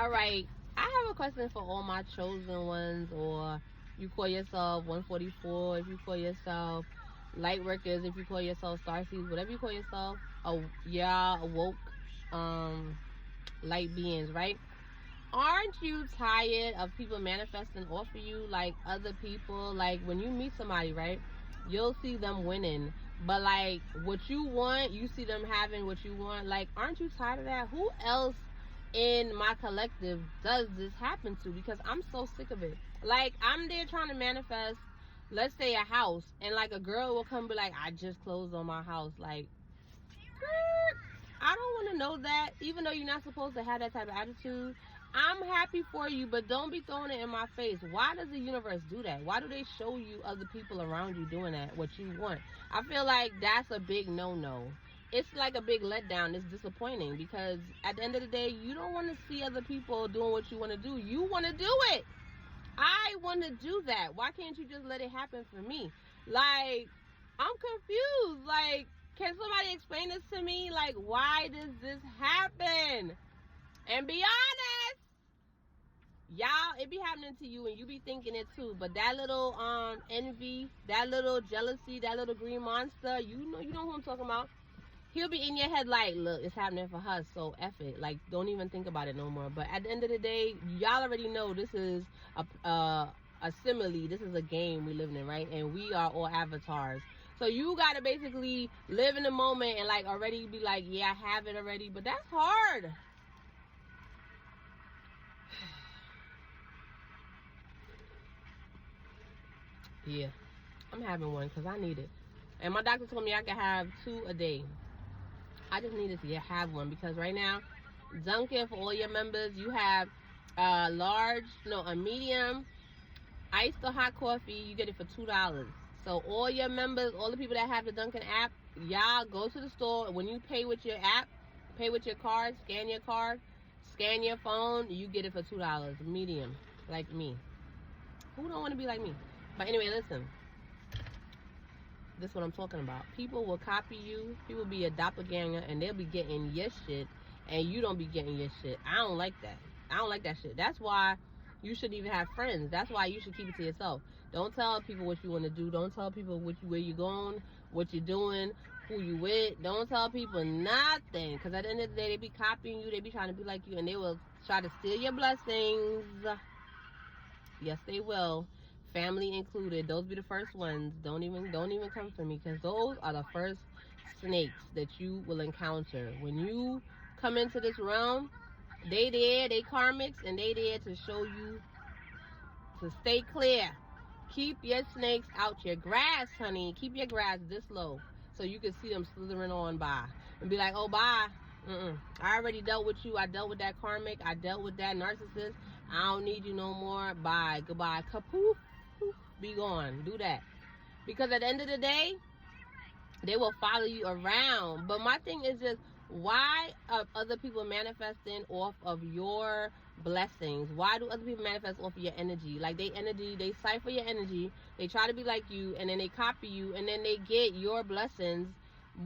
All right, I have a question for all my chosen ones, or you call yourself 144, if you call yourself light workers, if you call yourself starseeds, whatever you call yourself, y'all awoke light beings, right? Aren't you tired of people manifesting off of you, like other people? Like when you meet somebody, right, you'll see them winning, but like what you want, you see them having what you want. Like, aren't you tired of that? Who else in my collective does this happen to? Because I'm so sick of it. Like, I'm there trying to manifest, let's say, a house, and like a girl will come and be like, I just closed on my house. Like, I don't want to know that, even though you're not supposed to have that type of attitude. I'm happy for you, but don't be throwing it in my face. Why does the universe do that? Why do they show you other people around you doing that, what you want? I feel like that's a big no-no. It's like a big letdown. It's disappointing because at the end of the day, you don't want to see other people doing what you want to do. You want to do it. I want to do that. Why can't you just let it happen for me? Like, I'm confused. Like, can somebody explain this to me? Like, why does this happen? And be honest, y'all, it be happening to you and you be thinking it too. But that little envy, that little jealousy, that little green monster, you know who I'm talking about. He'll be in your head like, look, it's happening for her, so F it. Like, don't even think about it no more. But at the end of the day, y'all already know this is a simile. This is a game we living in, right? And we are all avatars. So you got to basically live in the moment and like already be like, yeah, I have it already. But that's hard. Yeah, I'm having one because I need it. And my doctor told me I could have 2 a day. I just needed to have one because right now, Dunkin' for all your members, you have a medium, iced or hot coffee. You get it for $2. So all your members, all the people that have the Dunkin' app, y'all go to the store. When you pay with your app, pay with your card, scan your phone, you get it for $2. Medium, like me. Who don't want to be like me? But anyway, listen. This is what I'm talking about. People will copy you. People be a doppelganger and they'll be getting your shit and you don't be getting your shit. I don't like that. I don't like that shit. That's why you shouldn't even have friends. That's why you should keep it to yourself. Don't tell people what you want to do. Don't tell people where you're going, what you're doing, who you with. Don't tell people nothing. Because at the end of the day, they be copying you. They be trying to be like you and they will try to steal your blessings. Yes, they will. Family included. Those be the first ones. Don't even come for me because those are the first snakes that you will encounter. When you come into this realm, they karmics, and they there to show you to stay clear. Keep your snakes out your grass, honey. Keep your grass this low so you can see them slithering on by and be like, oh, bye. I already dealt with you. I dealt with that karmic. I dealt with that narcissist. I don't need you no more. Bye. Goodbye. Kapoof. Be gone. Do that. Because at the end of the day, they will follow you around. But my thing is just, why are other people manifesting off of your blessings? Why do other people manifest off of your energy? Like, they cipher your energy. They try to be like you, and then they copy you, and then they get your blessings.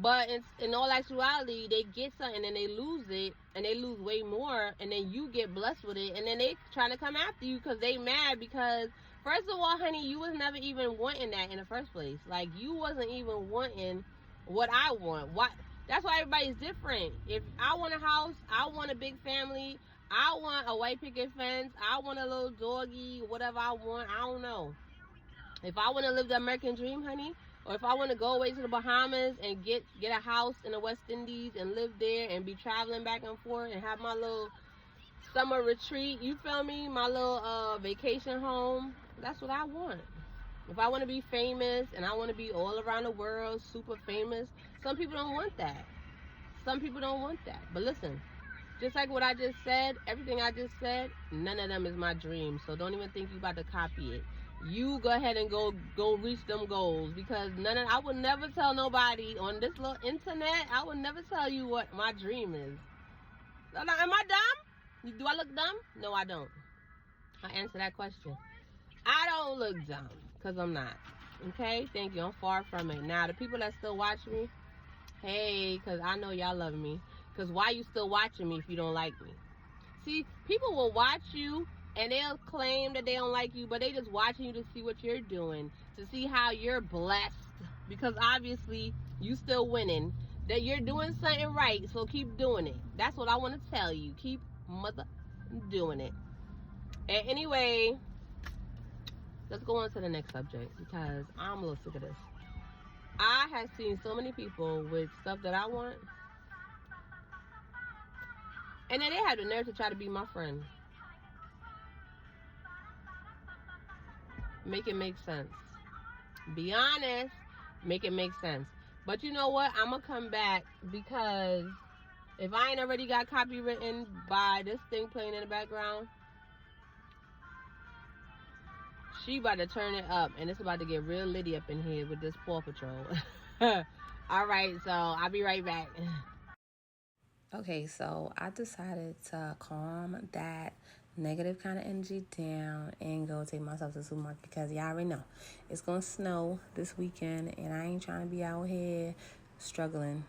But in all actuality, they get something and they lose it, and they lose way more, and then you get blessed with it, and then they trying to come after you because they mad because, first of all, honey, you was never even wanting that in the first place. Like, you wasn't even wanting what I want. That's why everybody's different. If I want a house, I want a big family, I want a white picket fence, I want a little doggy, whatever I want, I don't know. If I want to live the American dream, honey, or if I want to go away to the Bahamas and get a house in the West Indies and live there and be traveling back and forth and have my little summer retreat, you feel me? My little vacation home. That's what I want. If I want to be famous and I want to be all around the world, super famous, some people don't want that. Some people don't want that. But listen, just like what I just said, everything I just said, none of them is my dream. So don't even think you about to copy it. You go ahead and go reach them goals, because I would never tell nobody on this little internet. I would never tell you what my dream is. Am I dumb? Do I look dumb? No, I don't. I answer that question. I don't look dumb because I'm not. Okay, thank you. I'm far from it. Now the people that still watch me, hey, because I know y'all love me. Because why you still watching me if you don't like me? See, people will watch you and they'll claim that they don't like you, but they just watching you to see what you're doing, to see how you're blessed, because obviously you still winning, that you're doing something right, so keep doing it. That's what I want to tell you. Keep doing it. And anyway, let's go on to the next subject, because I'm a little sick of this. I have seen so many people with stuff that I want, and then they have the nerve to try to be my friend. Make it make sense. Be honest. Make it make sense. But you know what? I'm going to come back, because if I ain't already got copywritten by this thing playing in the background, she about to turn it up, and it's about to get real litty up in here with this Paw Patrol. All right, so I'll be right back. Okay, so I decided to calm that negative kind of energy down and go take myself to the supermarket, because y'all already know it's gonna snow this weekend, and I ain't trying to be out here struggling,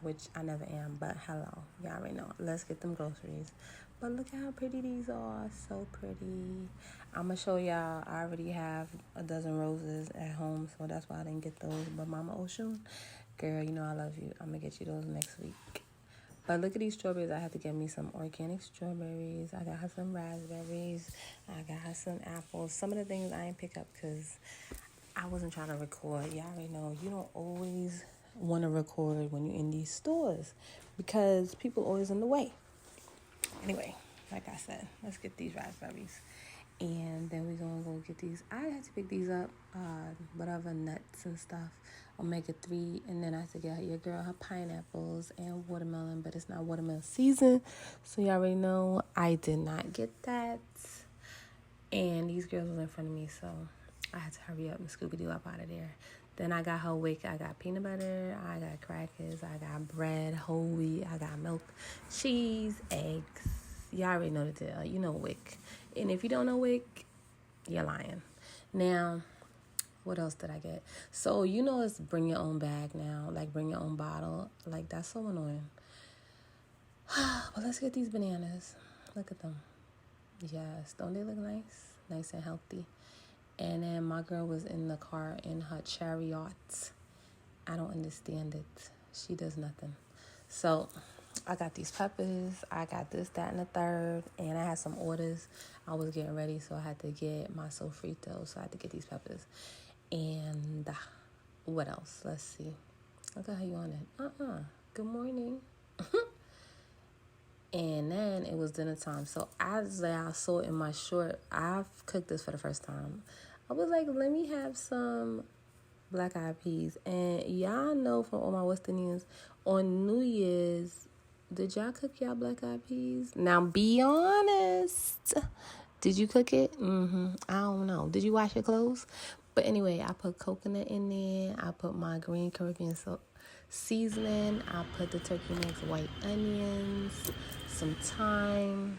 which I never am, but hello, y'all already know. Let's get them groceries. But look how pretty these are. So pretty. I'm gonna show y'all. I already have a dozen roses at home, so that's why I didn't get those. But Mama Ocean, girl, you know I love you. I'm gonna get you those next week. But look at these strawberries. I have to get me some organic strawberries. I got her some raspberries. I got her some apples. Some of the things I ain't pick up because I wasn't trying to record. Y'all already know you don't always want to record when you're in these stores, because people are always in the way. Anyway, like I said, let's get these raspberries. And then we're going to go get these. I had to pick these up, whatever, nuts and stuff, omega-3. And then I had to get your girl her pineapples and watermelon, but it's not watermelon season. So you already know I did not get that. And these girls was in front of me, so I had to hurry up and Scooby-Doo up out of there. Then I got her wick. I got peanut butter. I got crackers. I got bread, whole wheat. I got milk, cheese, eggs. You already know the deal. You know wick. And if you don't know wick, you're lying. Now, what else did I get? So, you know it's bring your own bag now. Like, bring your own bottle. Like, that's so annoying. But let's get these bananas. Look at them. Yes. Don't they look nice? Nice and healthy. And then my girl was in the car in her chariot. I don't understand it. She does nothing. So I got these peppers. I got this, that, and the third. And I had some orders. I was getting ready, so I had to get my sofrito. So I had to get these peppers. And what else? Let's see. Look at how you on it. Good morning. And then it was dinner time. So as I saw in my short, I've cooked this for the first time. I was like, let me have some black eyed peas. And y'all know from all my West Indians, on New Year's, did y'all cook y'all black eyed peas? Now be honest. Did you cook it? I don't know. Did you wash your clothes? But anyway, I put coconut in there. I put my green Caribbean seasoning. I put the turkey necks, white onions, some thyme,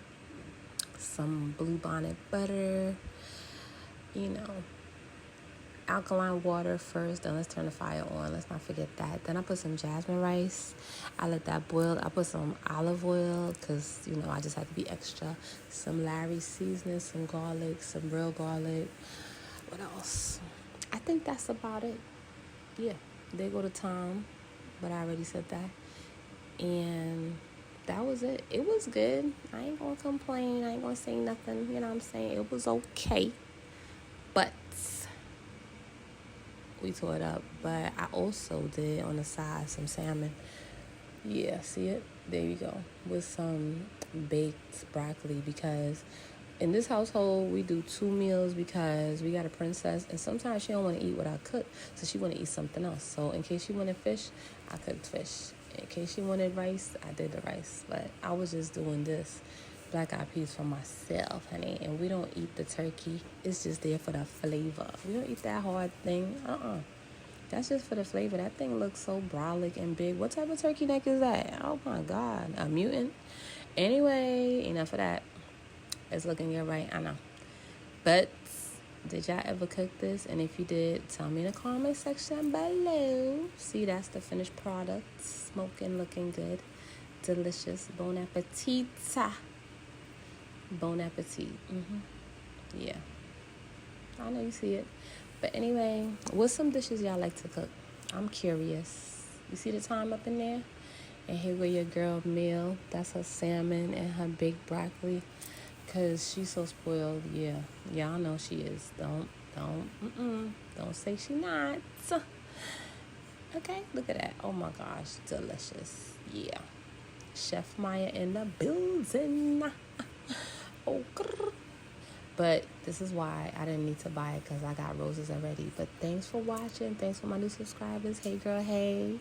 some bluebonnet butter, you know, alkaline water first. Then let's turn the fire on. Let's not forget that. Then I put some jasmine rice. I let that boil. I put some olive oil because, you know, I just had to be extra. Some Larry seasoning, some garlic, some real garlic. What else? I think that's about it. Yeah, there go the time. But I already said that. And that was it. It was good. I ain't gonna complain. I ain't gonna say nothing. You know what I'm saying? It was okay. But we tore it up. But I also did on the side some salmon. Yeah, see it? There you go. With some baked broccoli, because in this household we do 2 meals because we got a princess, and sometimes she don't want to eat what I cook, so she want to eat something else. So in case she wanted fish, I cooked fish. In case she wanted rice, I did the rice. But I was just doing this black eyed peas for myself, honey. And we don't eat the turkey. It's just there for the flavor. We don't eat that hard thing. That's just for the flavor. That thing looks so brolic and big. What type of turkey neck is that? Oh my God, a mutant. Anyway, enough of that. It's looking good, right? I know. But did y'all ever cook this? And if you did, tell me in the comment section below. See, that's the finished product. Smoking, looking good. Delicious. Bon appetit. Bon appetit. Yeah. I know you see it. But anyway, what's some dishes y'all like to cook? I'm curious. You see the time up in there? And here go your girl meal. That's her salmon and her baked broccoli. Cause she's so spoiled. Yeah. Y'all know she is. Don't say she not. Okay, look at that. Oh my gosh, delicious. Yeah. Chef Mya in the building. Oh, grrr. But this is why I didn't need to buy it, because I got roses already. But thanks for watching. Thanks for my new subscribers. Hey girl, hey.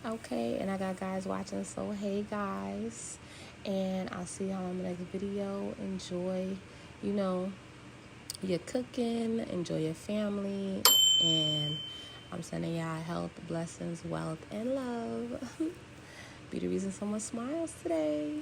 Okay, and I got guys watching, so hey guys. And I'll see y'all in the next video. Enjoy, your cooking. Enjoy your family. And I'm sending y'all health, blessings, wealth, and love. Be the reason someone smiles today.